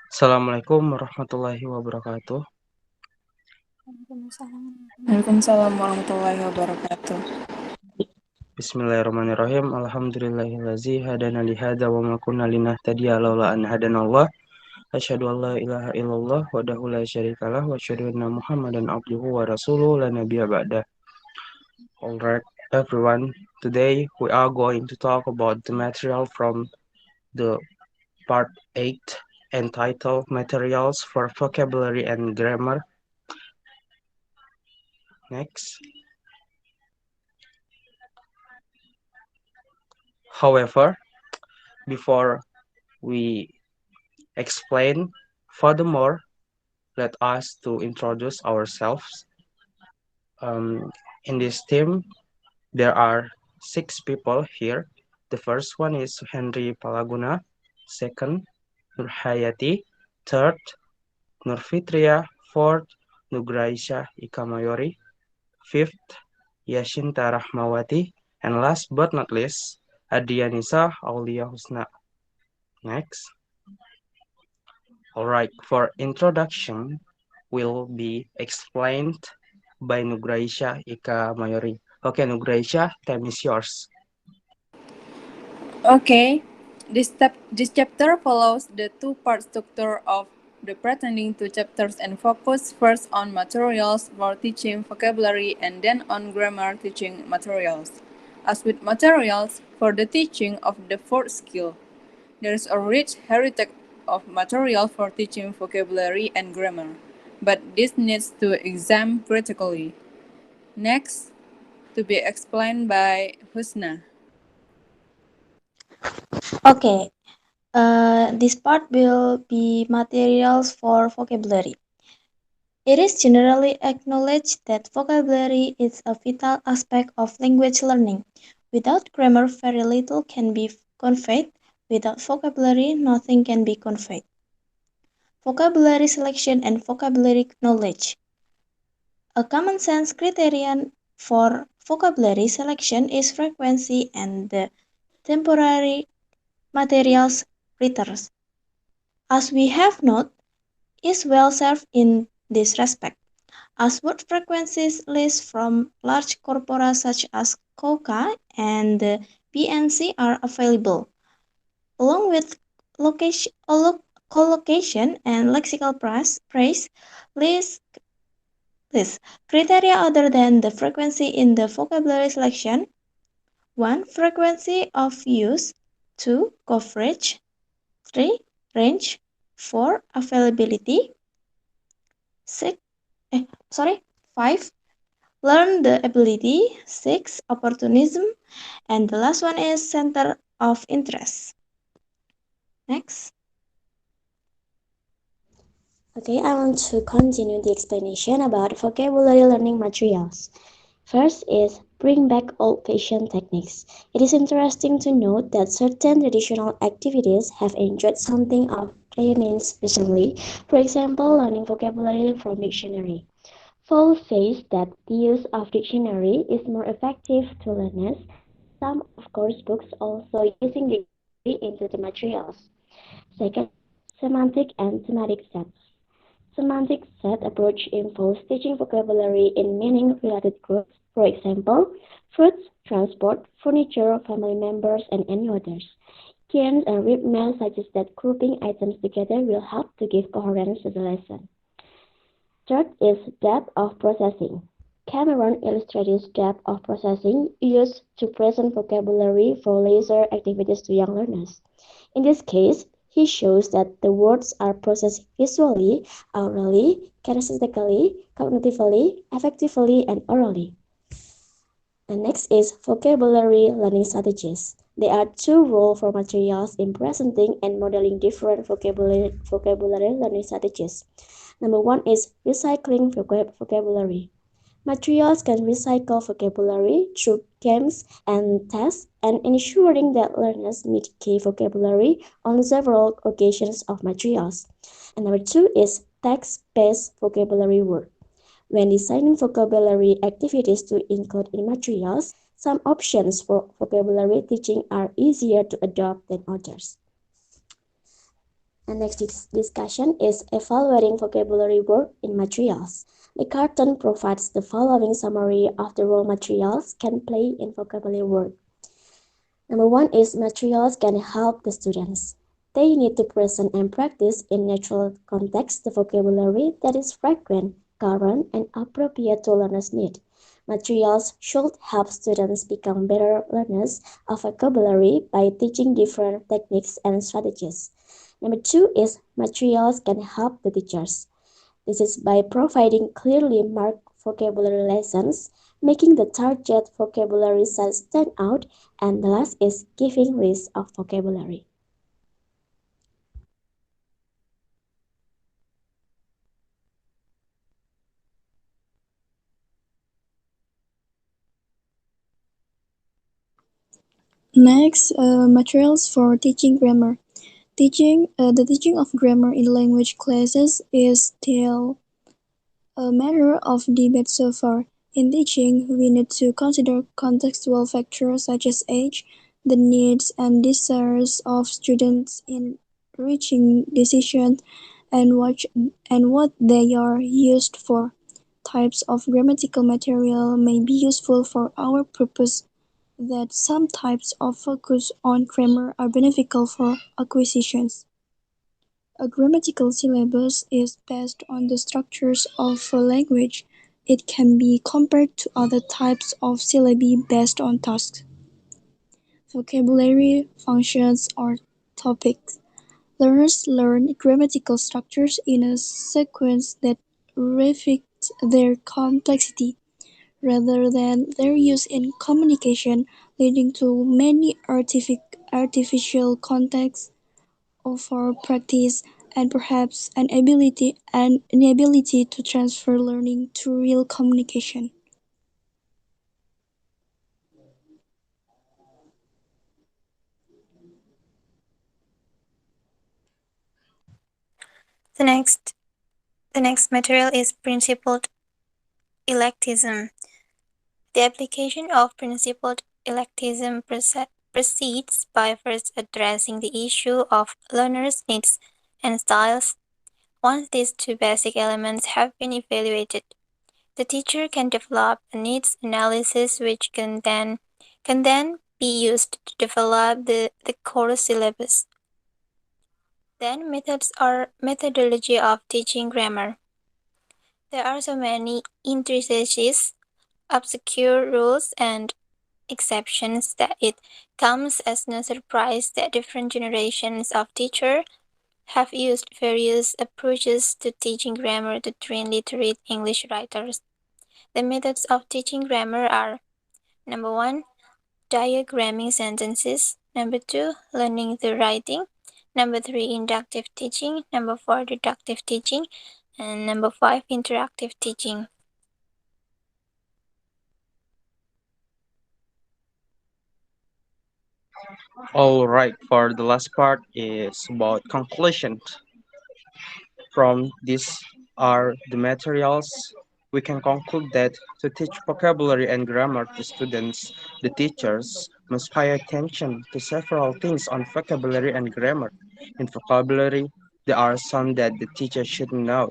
Assalamualaikum warahmatullahi wabarakatuh. Waalaikumsalam warahmatullahi wabarakatuh. Bismillahirrahmanirrahim. Alhamdulillahillazi hadana li hadza wa ma kunna linahtadiya laula an hadanallah. Asyhadu an la ilaha illallah wahdahu la syarikalah wa asyhadu anna Muhammadan abduhu wa rasuluhu la nabiyya ba'da. Alright, everyone. Today we are going to talk about the material from the part 8 entitled Materials for Vocabulary and Grammar. Next. However, before we explain furthermore, let us to introduce ourselves. In this team, there are 6 people here. The first one is Suhendri Palaguna, second, Nurhayati, third, Nur Fitria, fourth, Nugraisyah Ika Mayori, fifth, Yashinta Rahmawati, and last but not least, Adriyannisa Aulia Husna. Next. Alright, for introduction will be explained by Nugraisyah Ika Mayori. Okay, Nugraisyah, time is yours. Okay, this chapter follows the two-part structure of the preceding two chapters and focus first on materials for teaching vocabulary and then on grammar teaching materials. As with materials for the teaching of the fourth skill, there is a rich heritage of material for teaching vocabulary and grammar, but this needs to examine critically. Next, to be explained by Husna. Okay, this part will be materials for vocabulary. It is generally acknowledged that vocabulary is a vital aspect of language learning. Without grammar, very little can be conveyed. Without vocabulary, nothing can be conveyed. Vocabulary selection and vocabulary knowledge. A common sense criterion for vocabulary selection is frequency and the temporary materials readers. As we have noted, is well served in this respect, as word frequencies lists from large corpora such as Coca and the PNC are available, along with collocation and lexical praise list criteria other than the frequency in the vocabulary selection. 1. Frequency of use. 2. Coverage. 3. Range. 4. Availability. 6. 5. Learn the ability. 6. Opportunism. And the last one is center of interest. Next. Okay, I want to continue the explanation about vocabulary learning materials. First is bring back old-fashioned techniques. It is interesting to note that certain traditional activities have enjoyed something of renaissance recently. For example, learning vocabulary from dictionary. Paul says that the use of dictionary is more effective to learners. Some of course books also using dictionary into the materials. Second, semantic and thematic sets. Semantic set approach involves teaching vocabulary in meaning-related groups, for example, fruits, transport, furniture, family members, and any others. Cairns and Ripman suggest that grouping items together will help to give coherence to the lesson. Third is depth of processing. Cameron illustrates depth of processing used to present vocabulary for leisure activities to young learners. In this case, he shows that the words are processed visually, aurally, kinesthetically, cognitively, affectively, and orally. The next is vocabulary learning strategies. There are two rules for materials in presenting and modeling different vocabulary learning strategies. Number one is recycling vocabulary. Materials can recycle vocabulary through games and tests and ensuring that learners meet key vocabulary on several occasions of materials. And number two is text-based vocabulary work. When designing vocabulary activities to include in materials, some options for vocabulary teaching are easier to adopt than others. And next discussion is evaluating vocabulary work in materials. The cartoon provides the following summary of the role materials can play in vocabulary work. Number one is materials can help the students. They need to present and practice in natural context the vocabulary that is frequent, current, and appropriate to learners' need. Materials should help students become better learners of vocabulary by teaching different techniques and strategies. Number two is materials can help the teachers. This is by providing clearly marked vocabulary lessons, making the target vocabulary set stand out, and the last is giving lists of vocabulary. Next, materials for teaching grammar. The teaching of grammar in language classes is still a matter of debate so far. In teaching, we need to consider contextual factors such as age, the needs and desires of students in reaching decisions, and what they are used for. Types of grammatical material may be useful for our purpose, that some types of focus on grammar are beneficial for acquisitions. A grammatical syllabus is based on the structures of a language. It can be compared to other types of syllabi based on tasks, vocabulary, functions, or topics. Learners learn grammatical structures in a sequence that reflects their complexity, rather than their use in communication, leading to many artificial contexts over practice and perhaps an inability to transfer learning to real communication. The next, the next material is principled eclecticism. The application of principled eclecticism proceeds by first addressing the issue of learners' needs and styles. Once these two basic elements have been evaluated, the teacher can develop a needs analysis which can then be used to develop the core syllabus. Then methodology of teaching grammar. There are so many intricacies, obscure rules, and exceptions that it comes as no surprise that different generations of teachers have used various approaches to teaching grammar to train literate English writers. The methods of teaching grammar are: number one, diagramming sentences; number two, learning through writing; number three, inductive teaching; number four, deductive teaching; and number five, interactive teaching. All right, for the last part is about conclusion. From these are the materials. We can conclude that to teach vocabulary and grammar to students, the teachers must pay attention to several things on vocabulary and grammar. In vocabulary, there are some that the teacher should know,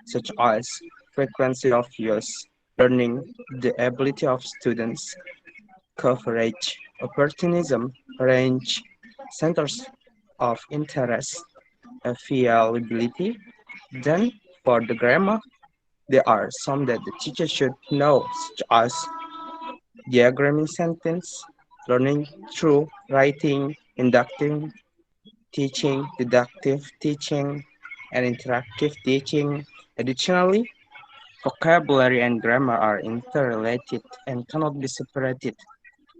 such as frequency of use, learning, the ability of students, coverage, opportunism, range, centers of interest, availability. Then, for the grammar, there are some that the teacher should know, such as diagramming sentence, learning through writing, inductive teaching, deductive teaching, and interactive teaching. Additionally, vocabulary and grammar are interrelated and cannot be separated.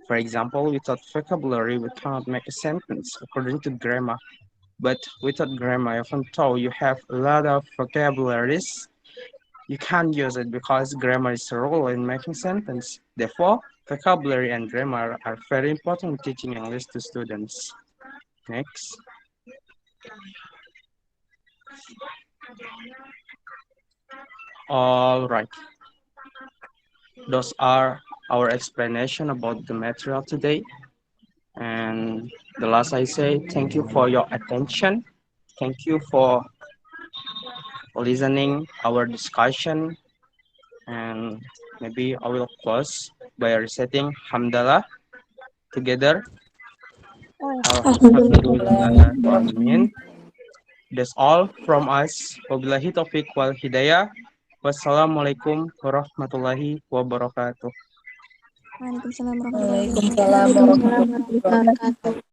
For example, without vocabulary, we cannot make a sentence according to grammar. But without grammar, even though you have a lot of vocabularies, you can't use it because grammar is a rule in making sentence. Therefore, vocabulary and grammar are very important in teaching English to students. Next. All right. Those are our explanation about the material today. And the last I say, thank you for your attention. Thank you for listening our discussion, and maybe I will close by reciting Hamdalah together. Alhamdulillah alamin. That's all from us. Wabillahi taufiq wal hidayah. Wassalamualaikum warahmatullahi wabarakatuh. Waalaikumsalam warahmatullahi wabarakatuh. Waalaikumsalam warahmatullahi wabarakatuh.